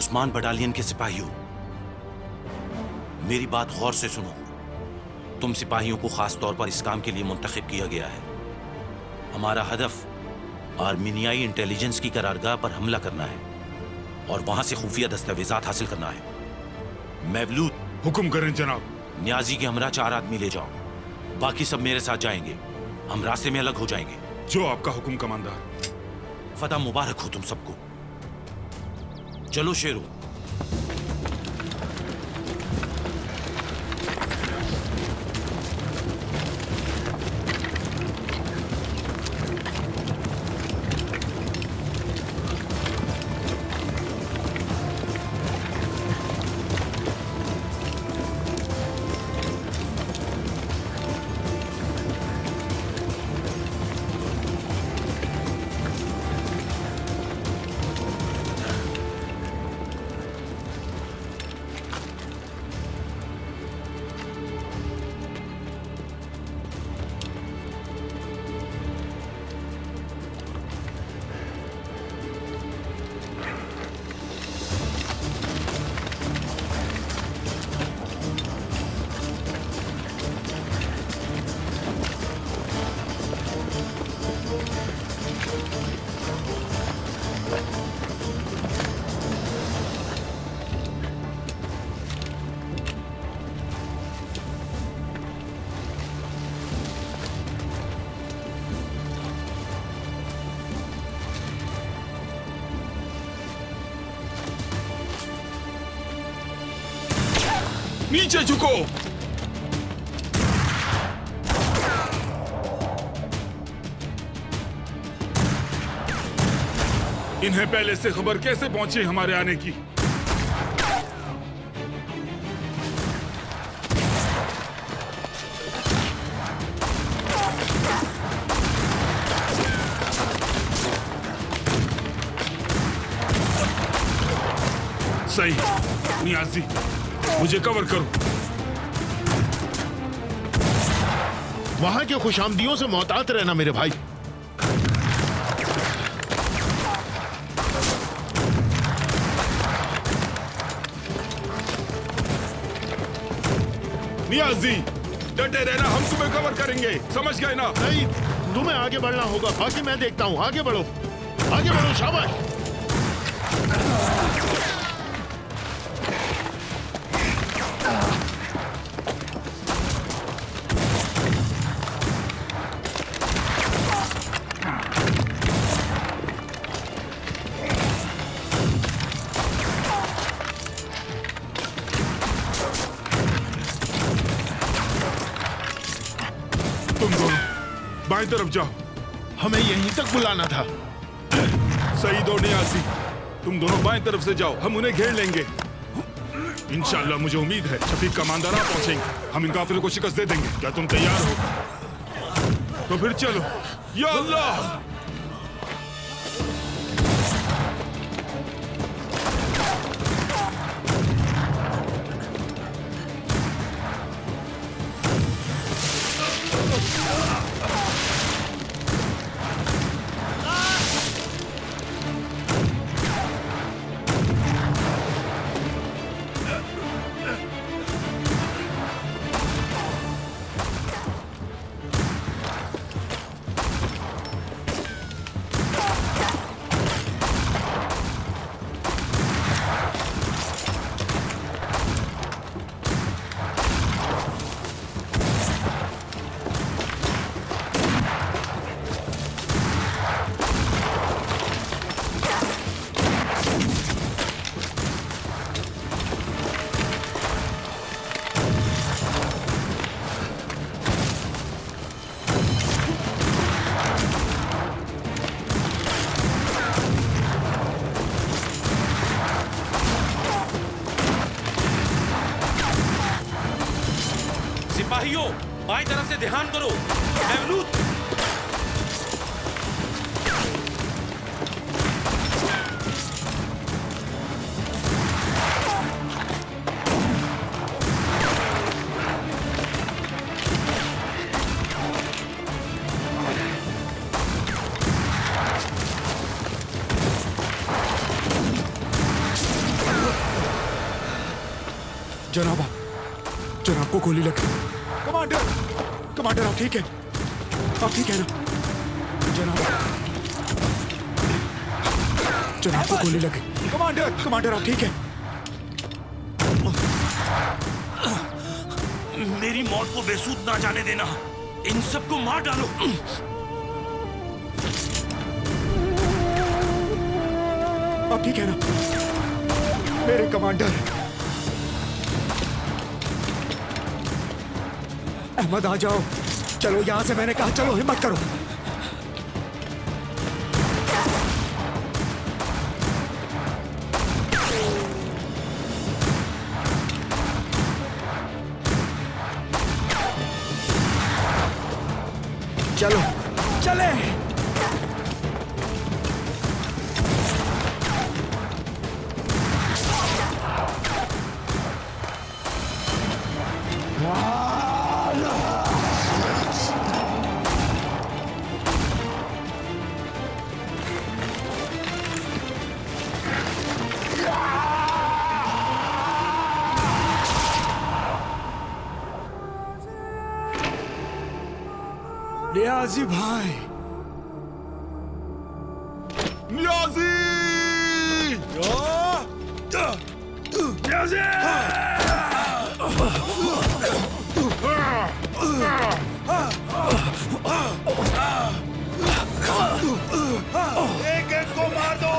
Usman battalion के सिपाहियों, मेरी बात गौर से सुनो। तुम सिपाहियों को खास तौर पर इस काम के लिए मुंतखब किया गया है। हमारा हदफ आर्मीनियाई इंटेलिजेंस की करारगाह पर हमला करना है और वहां से खुफिया दस्तावेजात हासिल करना है। मवलूद, हुक्म करें जनाब। न्याजी के हमरा 4 आदमी ले जाओ, बाकी सब मेरे साथ जाएंगे। हम रास्ते में अलग हो जाएंगे। जो आपका हुक्म कमांडर। फतह मुबारक हो तुम सबको। चलो शेरू। नीचे झुको। इन्हें पहले से खबर कैसे पहुंची हमारे आने की? सही। नियाजी, मुझे कवर करो। वहां के खुशामदियों से मोहतात रहना मेरे भाई। नियाजी, डटे रहना, हम तुम्हें कवर करेंगे, समझ गए ना? नहीं, तुम्हें आगे बढ़ना होगा, बाकी मैं देखता हूं। आगे बढ़ो, आगे बढ़ो, शाबाश। तुम दोनों बाएं तरफ जाओ। हमें यहीं तक बुलाना था। सईद और नियाजी, तुम दोनों बाएं तरफ से जाओ, हम उन्हें घेर लेंगे। इंशाल्लाह मुझे उम्मीद है शफीक कमांडर आ पहुंचेंगे, हम इन काफिलों को शिकस्त दे देंगे। क्या तुम तैयार हो? तो फिर चलो। या अल्लाह! सिपाहियों, बाईं तरफ से ध्यान करो। मवलूद, जनाब जनाब को गोली लगी। कमांडर कमांडर आप ठीक है? आप ठीक है ना? जनाब जनाब को गोली लगी। कमांडर कमांडर आप ठीक है? मेरी मौत को बेसूद ना जाने देना। इन सबको मार डालो। आप ठीक है ना मेरे कमांडर? अहमद आ जाओ, चलो यहां से, मैंने कहा चलो, हिम्मत करो। चलो चले। नियाजी भाई, नियाजी! नियाजी! एक एक को मार दो!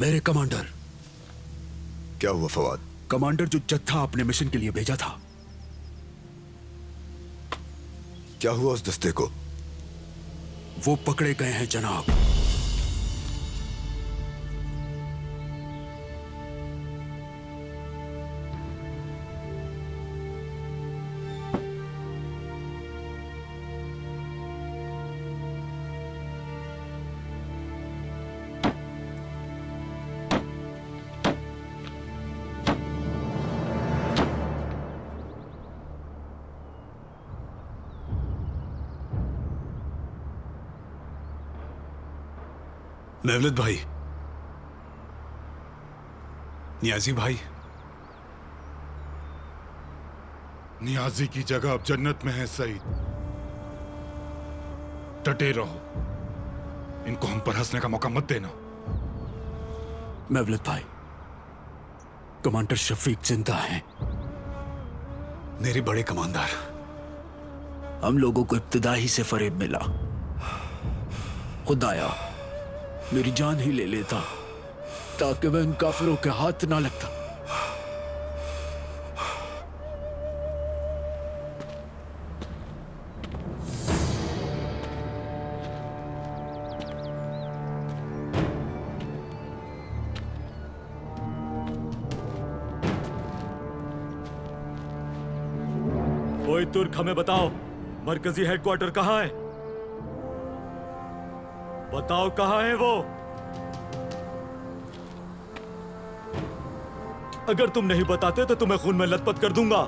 मेरे कमांडर। क्या हुआ फवाद? कमांडर, जो जत्था आपने मिशन के लिए भेजा था। क्या हुआ उस दस्ते को? वो पकड़े गए हैं जनाब। मेवलद भाई, नियाजी भाई। नियाजी की जगह अब जन्नत में है सईद। डटे रहो, इनको हम पर हंसने का मौका मत देना। मेवलद भाई, कमांडर शफीक जिंदा हैं। मेरे बड़े कमांडर। हम लोगों को इब्तिदा ही से फरेब मिला। खुदाया मेरी जान ही ले लेता ताकि मैं उन काफिरों के हाथ ना लगता। ओए तुर्क, हमें बताओ मरकजी हेडक्वार्टर कहां है? बताओ कहां है वो? अगर तुम नहीं बताते तो तुम्हें खून में लथपथ कर दूंगा।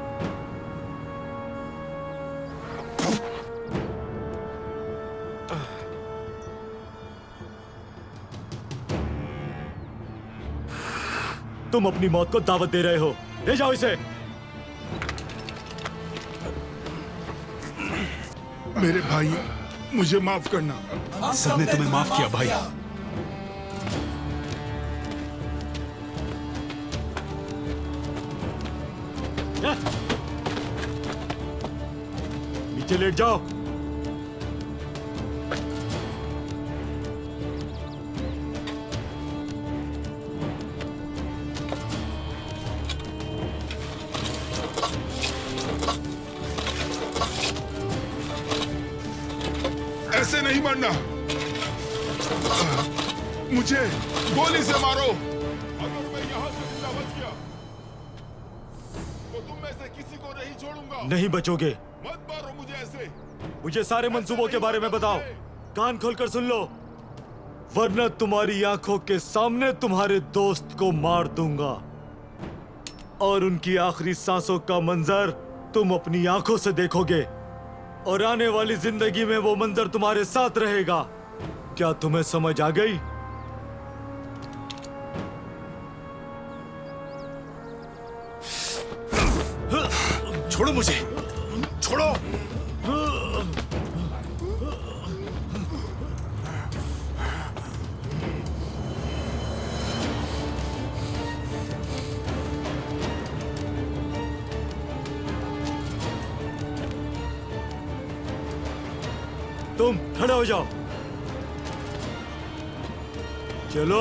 तुम अपनी मौत को दावत दे रहे हो। ले जाओ इसे। मेरे भाई, मुझे माफ करना। सबने तुम्हें माफ किया भाई। नीचे लेट जाओ। ऐसे नहीं मरना। मुझे गोली से मारो। अगर मैं यहां से जिंदा बच गया तो तुम में को नहीं छोड़ूंगा। नहीं बचोगे। मत मारो मुझे ऐसे। मुझे सारे मंसूबों के बारे में बताओ। कान खोलकर सुन लो, वरना तुम्हारी आंखों के सामने तुम्हारे दोस्त को मार दूंगा और उनकी आखिरी सांसों का मंजर तुम अपनी आंखों से देखोगे और आने वाली जिंदगी में वो मंजर तुम्हारे साथ रहेगा। क्या तुम्हें समझ आ गई? छोड़ो मुझे, छोड़ो। तुम खड़े हो जाओ। चलो।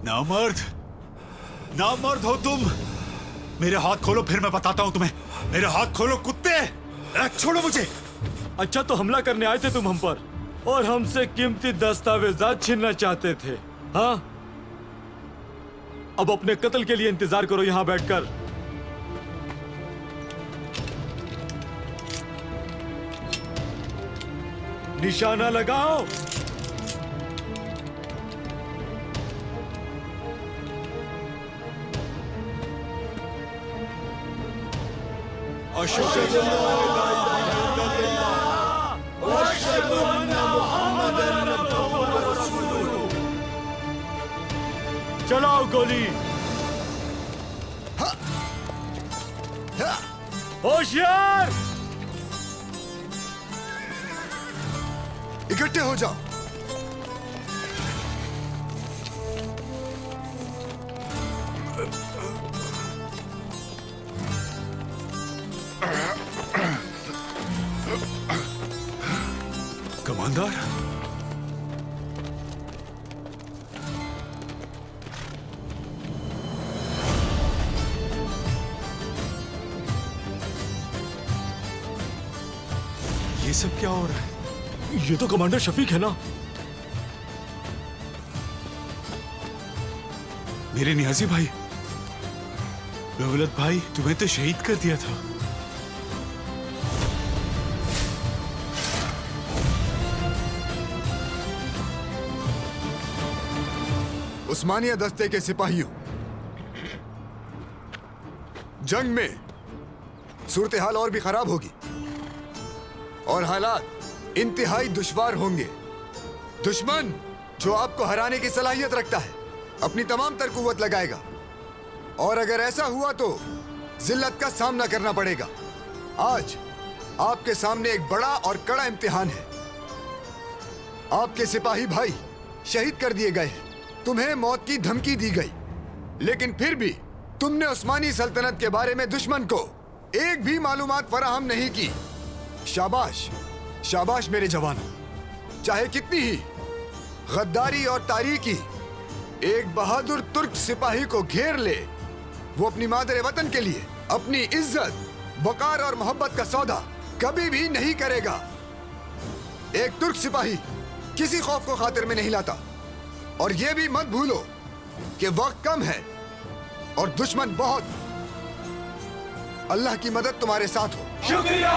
नामर्द, नामर्द हो तुम। मेरे हाथ खोलो, फिर मैं बताता हूं तुम्हें। मेरे हाथ खोलो कुत्ते। छोड़ो मुझे। अच्छा, तो हमला करने आए थे तुम हम पर और हमसे कीमती दस्तावेजात छीनना चाहते थे, हाँ? अब अपने कत्ल के लिए इंतजार करो यहां बैठकर। निशाना लगाओ। चलाओ गोली। होशियार। इकट्ठे हो जाओ। कमांडर, ये सब क्या हो रहा है? ये तो कमांडर शफीक है ना? मेरे नियाजी भाई, दौलत भाई, तुम्हें तो शहीद कर दिया था। उस्मानिया दस्ते के सिपाहियों, जंग में सूरत हाल और भी खराब होगी और हालात इंतहाई दुश्वार होंगे। दुश्मन जो आपको हराने की सलाहियत रखता है अपनी तमाम तर कुव्वत लगाएगा और अगर ऐसा हुआ तो जिल्लत का सामना करना पड़ेगा। आज आपके सामने एक बड़ा और कड़ा इम्तिहान है। आपके सिपाही भाई शहीद कर दिए गए हैं, तुम्हें मौत की धमकी दी गई, लेकिन फिर भी तुमने उस्मानी सल्तनत के बारे में दुश्मन को एक भी मालूमात फराहम नहीं की। शाबाश, शाबाश मेरे जवानों। चाहे कितनी ही गद्दारी और तारीकी एक बहादुर तुर्क सिपाही को घेर ले, वो अपनी मादरे वतन के लिए अपनी इज्जत, वकार और मोहब्बत का सौदा कभी भी नहीं करेगा। एक तुर्क सिपाही किसी खौफ को खातिर में नहीं लाता। और ये भी मत भूलो कि वक्त कम है और दुश्मन बहुत। अल्लाह की मदद तुम्हारे साथ हो। शुक्रिया।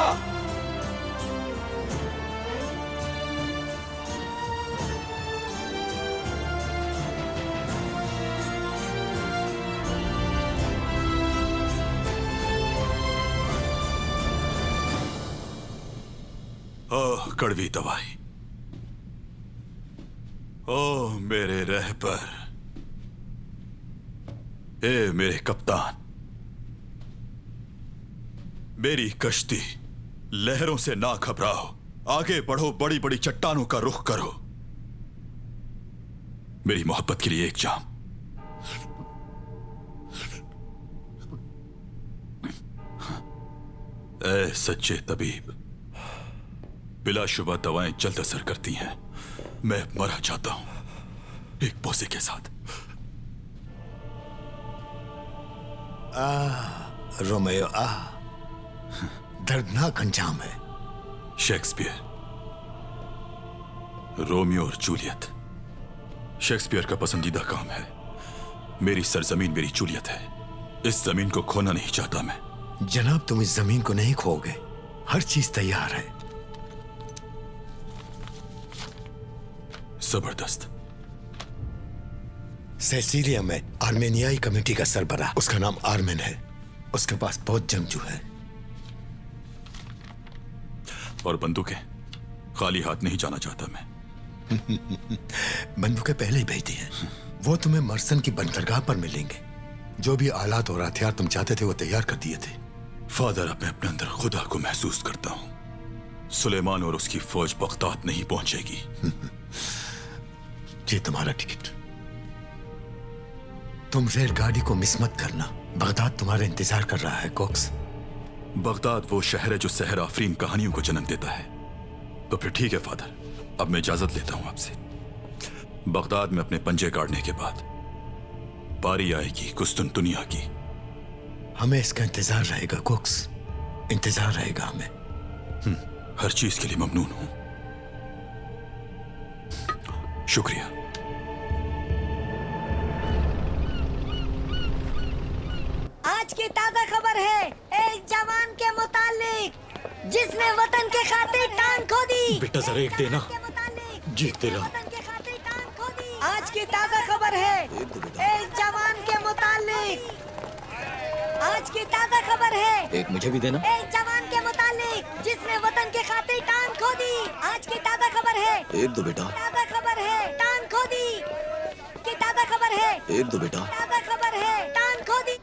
ओह कड़वी दवाई। ओह मेरे रहबर, ए मेरे कप्तान, मेरी कश्ती, लहरों से ना घबराओ, आगे बढ़ो, बड़ी बड़ी चट्टानों का रुख करो। मेरी मोहब्बत के लिए एक जाम। ए सच्चे तबीब, बिलाशुबा दवाएं जल्द असर करती हैं। मैं मरा चाहता हूं एक बोसे के साथ। रोमियो दर्दनाक अंजाम है। शेक्सपियर, रोमियो और जूलियत शेक्सपियर का पसंदीदा काम है। मेरी सरजमीन मेरी जूलियत है। इस जमीन को खोना नहीं चाहता मैं। जनाब, तुम इस जमीन को नहीं खोगे। हर चीज तैयार है। जबरदस्त। सेसिलिया में आर्मेनियाई कमेटी का सरबराह, उसका नाम आर्मेन है। उसके पास बहुत जंगजू है। और बंदूकें? खाली हाथ नहीं जाना चाहता मैं। बंदूकें पहले ही भेज दी हैं। वो तुम्हें मर्सन की बंदरगाह पर मिलेंगे। जो भी आलात और हथियार तुम चाहते थे वो तैयार कर दिए थे। फादर, अब मैं अपने अंदर खुदा को महसूस करता हूं। सुलेमान और उसकी फौज बगदाद नहीं पहुंचेगी। ये तुम्हारा टिकट। तुम रेलगाड़ी को मिस मत करना। बगदाद तुम्हारा इंतजार कर रहा है कोक्स। बगदाद वो शहर है जो सहर आफरीन कहानियों को जन्म देता है। तो फिर ठीक है फादर, अब मैं इजाजत लेता हूं आपसे। बगदाद में अपने पंजे गाड़ने के बाद बारी आएगी कुस्तुनतुनिया की। हमें इसका इंतजार रहेगा कोक्स, इंतजार रहेगा हमें। हर चीज के लिए ममनून हूं। शुक्रिया। आज की ताजा खबर है एक जवान के मुतालिक जिसने वतन के खातिर टांग खो दी। बेटा जरा एक देना, जीतते रहो। वतन के खातिर टांग खो दी। आज की ताजा खबर है एक जवान के मुतालिक। आज की ताजा खबर है एक मुझे भी देना। एक जवान के मुतालिक जिसने वतन के खातिर टांग खो दी। आज की ताजा खबर है एक दो बेटा। ताजा खबर है टांग खो दी। की ताजा खबर है एक दो बेटा। ताजा खबर है टांग खो दी।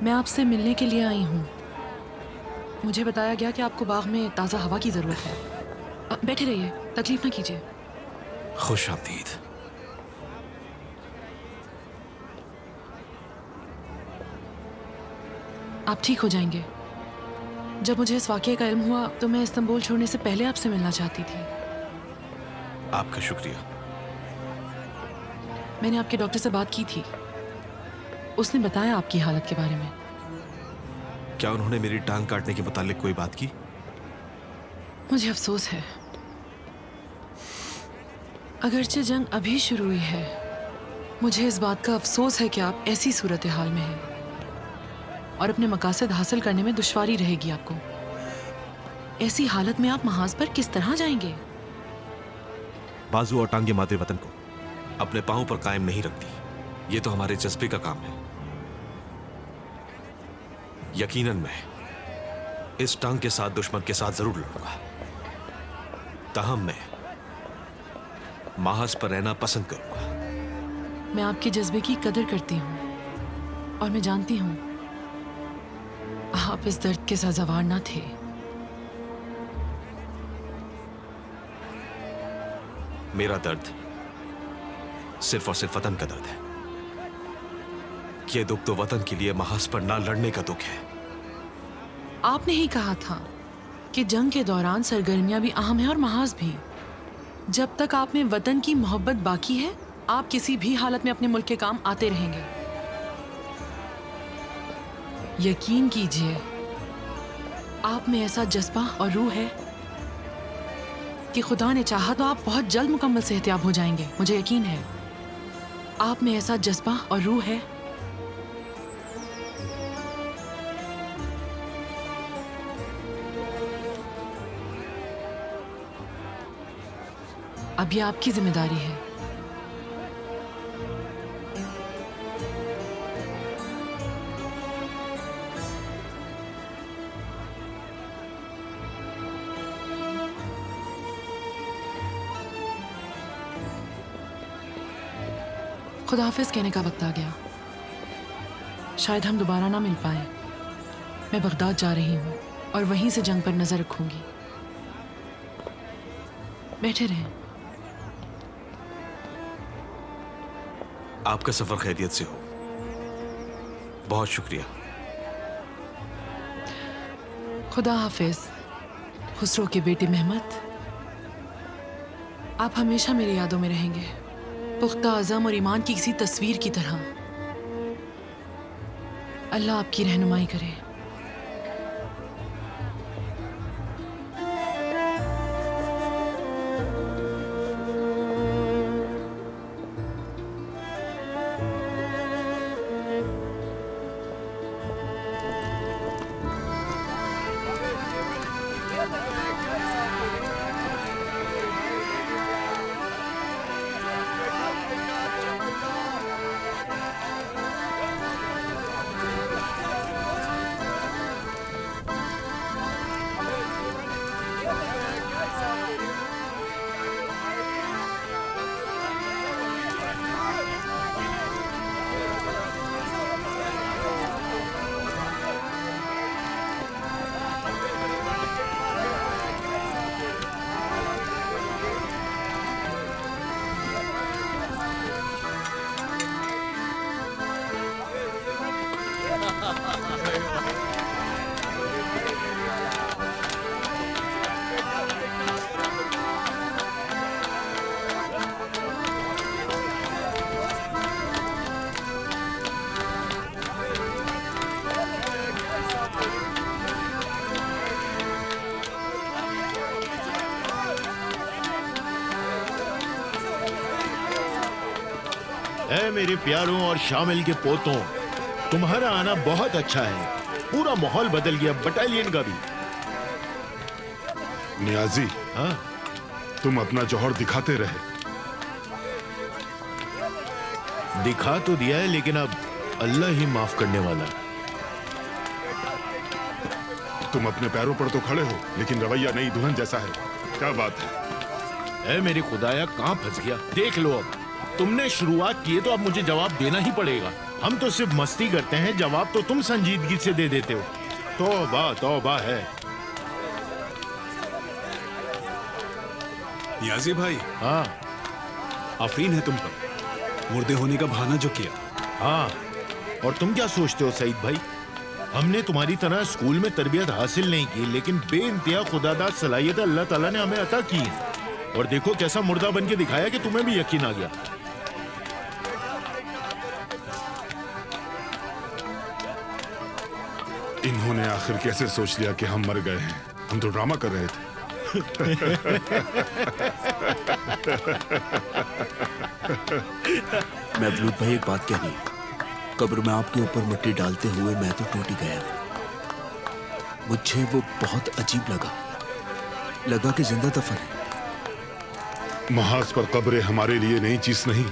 मैं आपसे मिलने के लिए आई हूँ। मुझे बताया गया कि आपको बाग में ताज़ा हवा की ज़रूरत है। बैठे रहिए, तकलीफ ना कीजिए। खुश आमदीद। आप ठीक हो जाएंगे। जब मुझे इस वाक़ये का इल्म हुआ तो मैं इस्तांबुल छोड़ने से पहले आपसे मिलना चाहती थी। आपका शुक्रिया। मैंने आपके डॉक्टर से बात की थी। उसने बताया आपकी हालत के बारे में। क्या उन्होंने मेरी टांग काटने के मुतालिक कोई बात की? मुझे अफसोस है। अगरचे जंग अभी शुरू हुई है, मुझे इस बात का अफसोस है कि आप ऐसी सूरत हाल में हैं और अपने मकासद हासिल करने में दुश्वारी रहेगी आपको। ऐसी हालत में आप महाज पर किस तरह जाएंगे? बाजू और टांगे मादे वतन को अपने पांव पर कायम नहीं रखती। ये तो हमारे जज्बे का काम है। यकीनन मैं इस टांग के साथ दुश्मन के साथ जरूर लड़ूंगा। ताहम मैं महाज पर रहना पसंद करूंगा। मैं आपके जज्बे की कदर करती हूँ और मैं जानती हूँ आप इस दर्द के सजावार ना थे। मेरा दर्द सिर्फ और सिर्फ वतन का दर्द है। ये दुख तो वतन के लिए महाज पर ना लड़ने का दुख है। आपने ही कहा था कि जंग के दौरान सरगर्मियां भी अहम है और महाज भी। जब तक आप में वतन की मोहब्बत बाकी है, आप किसी भी हालत में अपने मुल्क के काम आते रहेंगे। यकीन कीजिए, आप में ऐसा जज्बा और रूह है कि खुदा ने चाहा तो आप बहुत जल्द मुकम्मल सेहतियाब हो जाएंगे। मुझे यकीन है आप में ऐसा जज्बा और रूह है। अब यह आपकी जिम्मेदारी है। खुदाफिज कहने का वक्त आ गया। शायद हम दोबारा ना मिल पाए। मैं बगदाद जा रही हूँ और वहीं से जंग पर नजर रखूंगी। बैठे रहें। आपका सफर खैरियत से हो। बहुत शुक्रिया। खुदा हाफिज। खुसरो के बेटे मेहमत, आप हमेशा मेरी यादों में रहेंगे, पुख्ता अज़म और ईमान की किसी तस्वीर की तरह। अल्लाह आपकी रहनुमाई करे। ऐ मेरे प्यारों और शामिल के पोतों, तुम्हारा आना बहुत अच्छा है। पूरा माहौल बदल गया, बटालियन का भी। नियाजी, हाँ, तुम अपना जौहर दिखाते रहे। दिखा तो दिया है, लेकिन अब अल्लाह ही माफ करने वाला है। तुम अपने पैरों पर तो खड़े हो, लेकिन रवैया नई दुल्हन जैसा है। क्या बात है? ऐ मेरे खुदाया, कहाँ फंस गया? देख लो, अब तुमने शुरुआत की है तो अब मुझे जवाब देना ही पड़ेगा। हम तो सिर्फ मस्ती करते हैं, जवाब तो तुम संजीदगी से दे देते हो। तौबा तौबा है। नियाजी भाई, हाँ आफरीन है तुम पर, मुर्दे होने का बहाना जो किया। हाँ, और तुम क्या सोचते हो सईद भाई? हमने तुम्हारी तरह स्कूल में तरबियत हासिल नहीं की, लेकिन बेइंतहा खुदादाद सलाहियत अल्लाह ताला ने हमें अता की। और देखो कैसा मुर्दा बन के दिखाया कि तुम्हें भी यकीन आ गया। इन्होंने आखिर कैसे सोच लिया कि हम मर गए हैं? हम तो ड्रामा कर रहे थे। महबूब भाई, एक बात कहनी। कब्र में आपके ऊपर मिट्टी डालते हुए मैं तो टूट ही गया। मुझे वो बहुत अजीब लगा कि जिंदा दफन है। महाज पर कब्रें हमारे लिए नई चीज नहीं।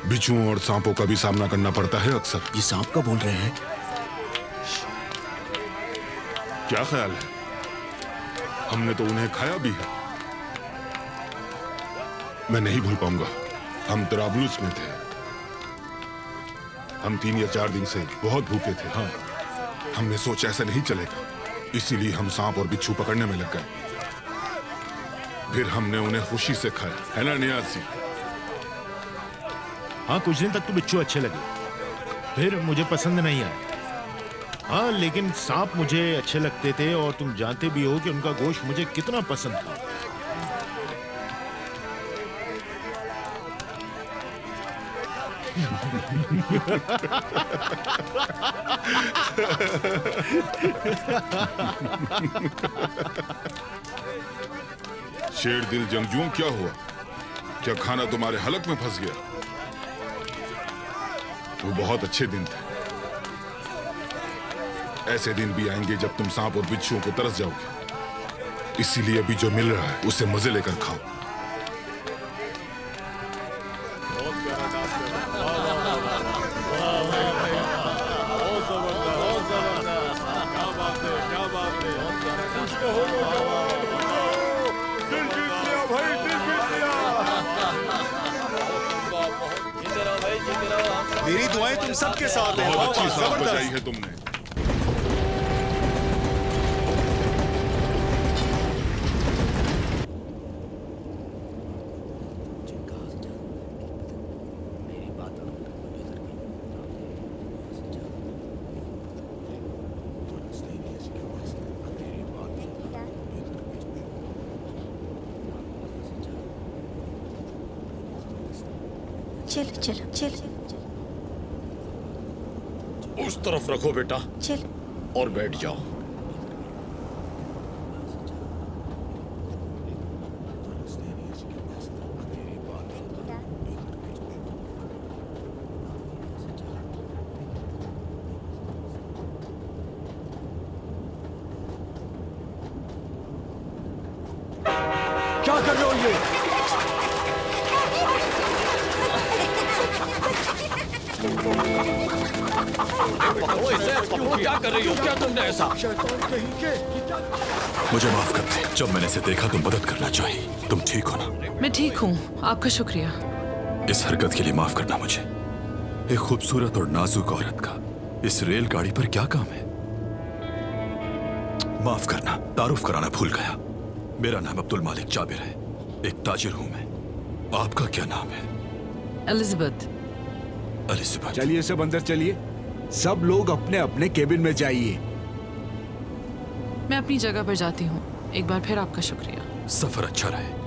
बिच्छुओं और सांपों का भी सामना करना पड़ता है अक्सर। ये सांप का बोल रहे हैं? क्या ख्याल है? हमने तो उन्हें खाया भी है। मैं नहीं भूल पाऊंगा, हम तराबलुस में थे। हम 3 या 4 दिन से बहुत भूखे थे। हाँ, हमने सोचा ऐसा नहीं चलेगा, इसीलिए हम सांप और बिच्छू पकड़ने में लग गए। फिर हमने उन्हें खुशी से खाया, है ना नियाज़ी? हाँ, कुछ दिन तक तो बिच्छू अच्छे लगे, फिर मुझे पसंद नहीं आया। हाँ, लेकिन सांप मुझे अच्छे लगते थे, और तुम जानते भी हो कि उनका गोश्त मुझे कितना पसंद था। शेर दिल जंगजुओं, क्या हुआ? क्या खाना तुम्हारे हलक में फंस गया? वो बहुत अच्छे दिन थे। ऐसे दिन भी आएंगे जब तुम सांप और बिच्छुओं को तरस जाओगे। इसीलिए अभी जो मिल रहा है उसे मजे लेकर खाओ। मेरी दुआएं तुम सबके साथ हैं। बहुत अच्छी सांस बचाई है तुमने। चलो चलो चलो उस तरफ रखो बेटा चलो। और बैठ जाओ। क्या कर रहे हो ये? क्या कर रही हो? क्या तुमने ऐसा? मुझे माफ कर दे, जब मैंने इसे देखा तो मदद करना चाहिए। तुम ठीक हो ना? मैं ठीक हूँ, आपका शुक्रिया। इस हरकत के लिए माफ करना मुझे। एक खूबसूरत और नाजुक औरत का इस रेलगाड़ी पर क्या काम है? माफ करना, तारुफ कराना भूल गया। मेरा नाम अब्दुल मालिक जाबिर है, एक ताजिर हूं मैं। आपका क्या नाम है? एलिजाबेथ। एलिजाबेथ। चलिए सब अंदर चलिए, सब लोग अपने अपने केबिन में जाइए। मैं अपनी जगह पर जाती हूँ। एक बार फिर आपका शुक्रिया। सफर अच्छा रहे।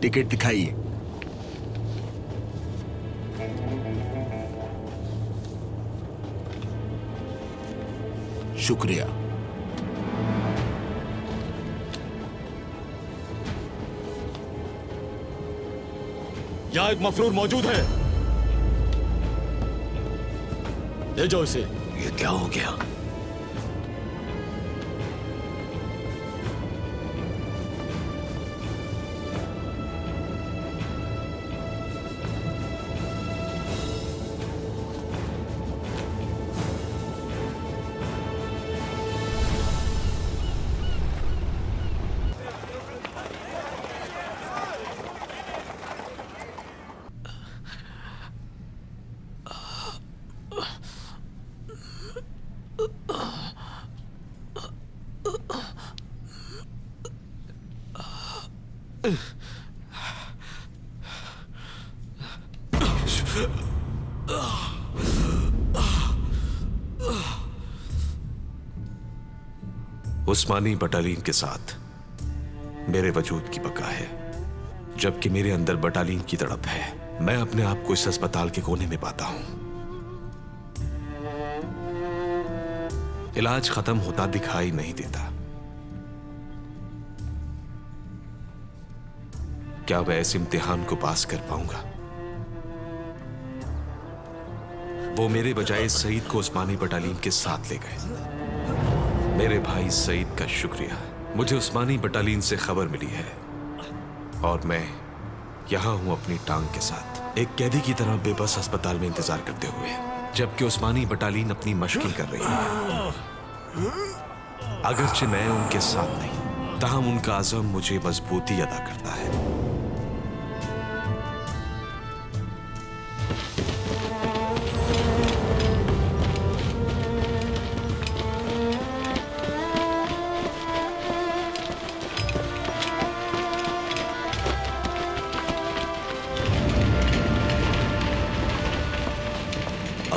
टिकट दिखाइए। शुक्रिया। यहाँ एक मफरूर मौजूद है, ले जाओ इसे। ये क्या हो गया? उस्मानी बटालियन के साथ मेरे वजूद की बका है, जबकि मेरे अंदर बटालियन की तड़प है। मैं अपने आप को इस अस्पताल के कोने में पाता हूं। इलाज खत्म होता दिखाई नहीं देता। क्या मैं इस इम्तिहान को पास कर पाऊंगा? वो मेरे बजाय सईद को उस्मानी बटालियन के साथ ले गए। मेरे भाई सईद का शुक्रिया। मुझे उस्मानी बटालियन से खबर मिली है और मैं यहां हूं अपनी टांग के साथ, एक कैदी की तरह बेबस अस्पताल में इंतजार करते हुए, जबकि उस्मानी बटालियन अपनी मशक़ें कर रही है। अगरचे मैं उनके साथ नहीं, ताहम उनका आज़म मुझे मजबूती अदा करता है।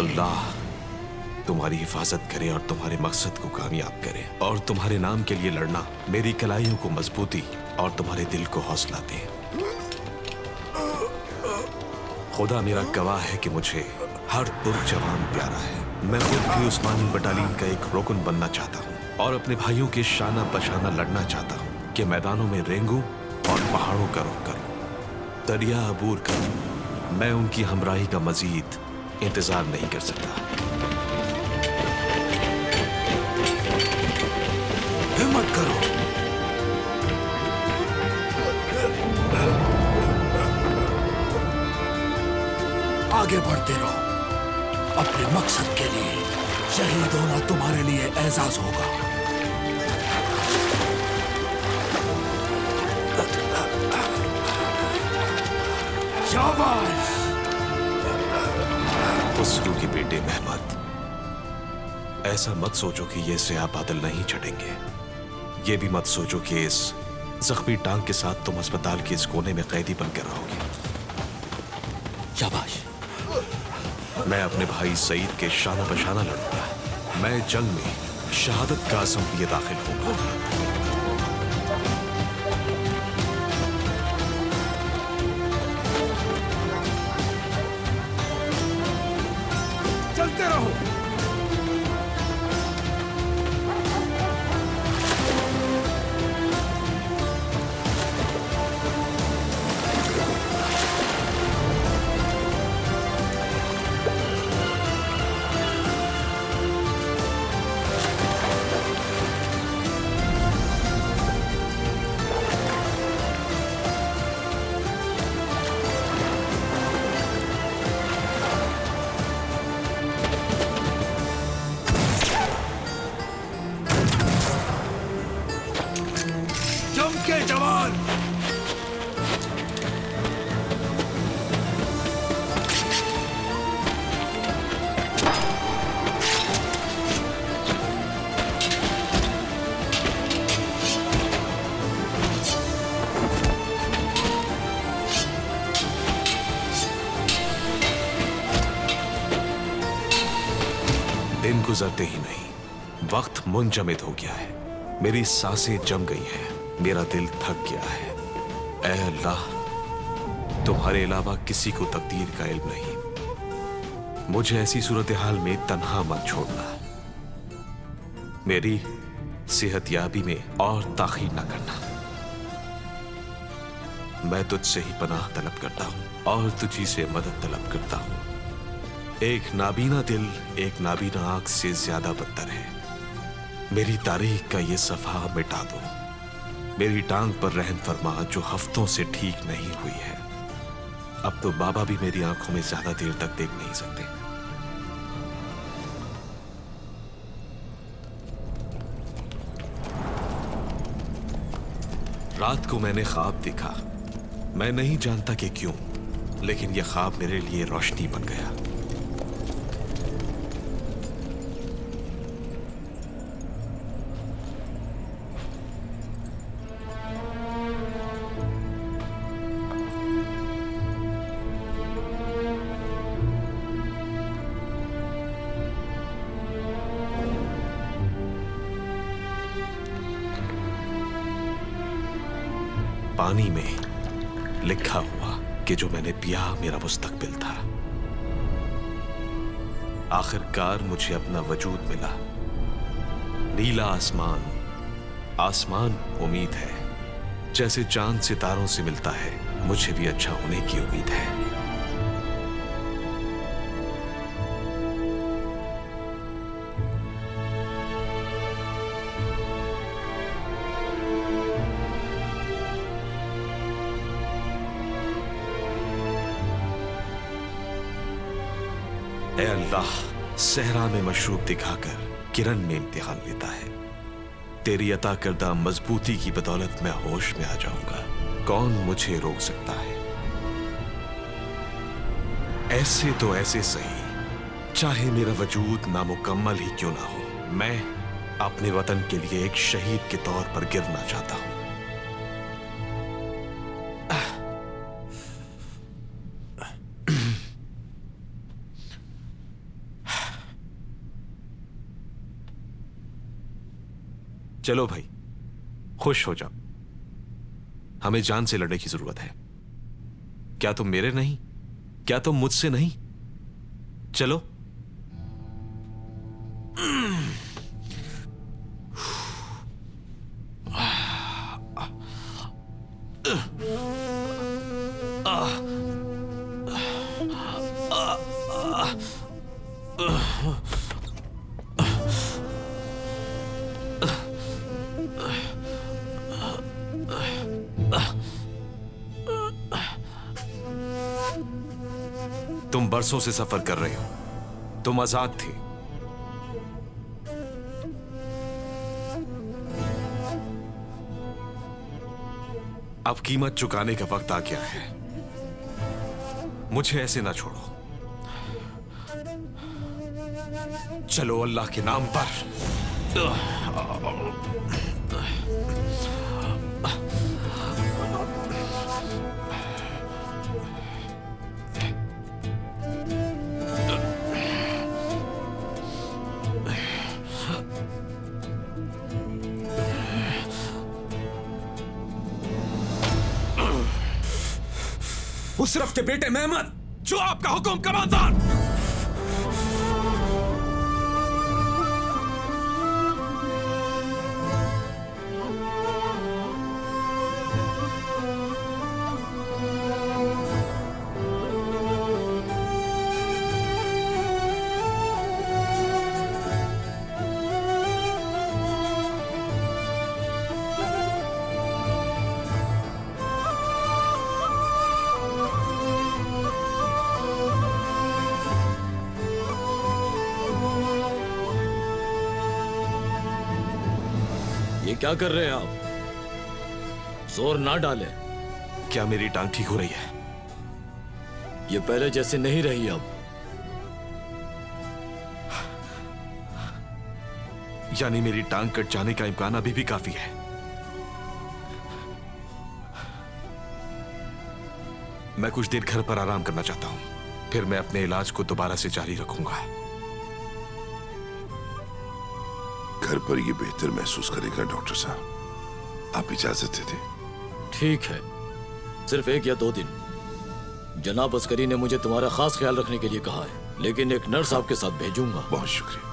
अल्लाह तुम्हारी हिफाजत करे और तुम्हारे मकसद को कामयाब करे, और तुम्हारे नाम के लिए लड़ना मेरी कलाइयों को मजबूती और तुम्हारे दिल को हौसला दे। खुदा मेरा गवाह है कि मुझे हर जवान प्यारा है। मैं खुद भी उस्मानी बटालियन का एक रुकन बनना चाहता हूँ और अपने भाइयों के शाना बशाना लड़ना चाहता हूँ कि मैदानों में रेंगूं और पहाड़ों का रुख करूं, दरिया अबूर करूं। मैं उनकी हमराही का मजीद इंतजार नहीं कर सकता। हिम्मत करो। आगे बढ़ते रहो अपने मकसद के लिए। शहीद होना तुम्हारे लिए एजाज होगा। शाबाश। खुसरू के बेटे महमद, ऐसा मत सोचो कि ये स्याह बादल नहीं छटेंगे। ये भी मत सोचो कि इस जख्मी टांग के साथ तुम अस्पताल के इस कोने में कैदी बनकर रहोगे। शाबाश। मैं अपने भाई सईद के शाना बशाना लड़ूंगा। मैं जंग में शहादत का आज़म लिए दाखिल होगा। चलते रहो। जम के जवान। दिन गुजरते ही नहीं, वक्त मुंजमद हो गया है। मेरी सांसें जम गई हैं, मेरा दिल थक गया है। ऐ अल्लाह, तुम्हारे अलावा किसी को तकदीर का इल्म नहीं। मुझे ऐसी सूरत हाल में तन्हा मत छोड़ना। मेरी सेहतयाबी में और ताखीर न करना। मैं तुझसे ही पनाह तलब करता हूं और तुझी से मदद तलब करता हूं। एक नाबीना दिल एक नाबीना आंख से ज्यादा बदतर है। मेरी तारीख का ये सफा मिटा दो। मेरी टांग पर रहम फरमा जो हफ्तों से ठीक नहीं हुई है। अब तो बाबा भी मेरी आंखों में ज्यादा देर तक देख नहीं सकते। रात को मैंने ख्वाब देखा। मैं नहीं जानता कि क्यों, लेकिन यह ख्वाब मेरे लिए रोशनी बन गया। पानी में लिखा हुआ कि जो मैंने पिया मेरा मुस्तकबिल था। आखिरकार मुझे अपना वजूद मिला। नीला आसमान, आसमान उम्मीद है। जैसे चांद सितारों से मिलता है, मुझे भी अच्छा होने की उम्मीद है। ऐ अल्लाह, सहरा में मशरूब दिखाकर किरण में इम्तिहान लेता है। तेरी अता करदा मजबूती की बदौलत मैं होश में आ जाऊंगा। कौन मुझे रोक सकता है? ऐसे तो ऐसे सही, चाहे मेरा वजूद नामुकम्मल ही क्यों ना हो, मैं अपने वतन के लिए एक शहीद के तौर पर गिरना चाहता हूं। चलो भाई, खुश हो जाओ। हमें जान से लड़ने की जरूरत है। क्या तुम मेरे नहीं? क्या तुम मुझसे नहीं? चलो। तुम बरसों से सफर कर रहे हो, तुम आजाद थे। अब कीमत चुकाने का वक्त आ गया है। मुझे ऐसे ना छोड़ो। चलो अल्लाह के नाम पर। मुशर्रफ के बेटे मेहमद। जो आपका हुक्म कमांडर। ये क्या कर रहे हैं आप? जोर ना डालें। क्या मेरी टांग ठीक हो रही है? ये पहले जैसे नहीं रही अब। यानी मेरी टांग कट जाने का इम्कान अभी भी काफी है। मैं कुछ देर घर पर आराम करना चाहता हूं, फिर मैं अपने इलाज को दोबारा से जारी रखूंगा। घर पर ये बेहतर महसूस करेगा डॉक्टर साहब, आप इजाजत दे दें। ठीक है, सिर्फ 1 या 2 दिन। जनाब अस्करी ने मुझे तुम्हारा खास ख्याल रखने के लिए कहा है, लेकिन एक नर्स आपके साथ भेजूंगा। बहुत शुक्रिया।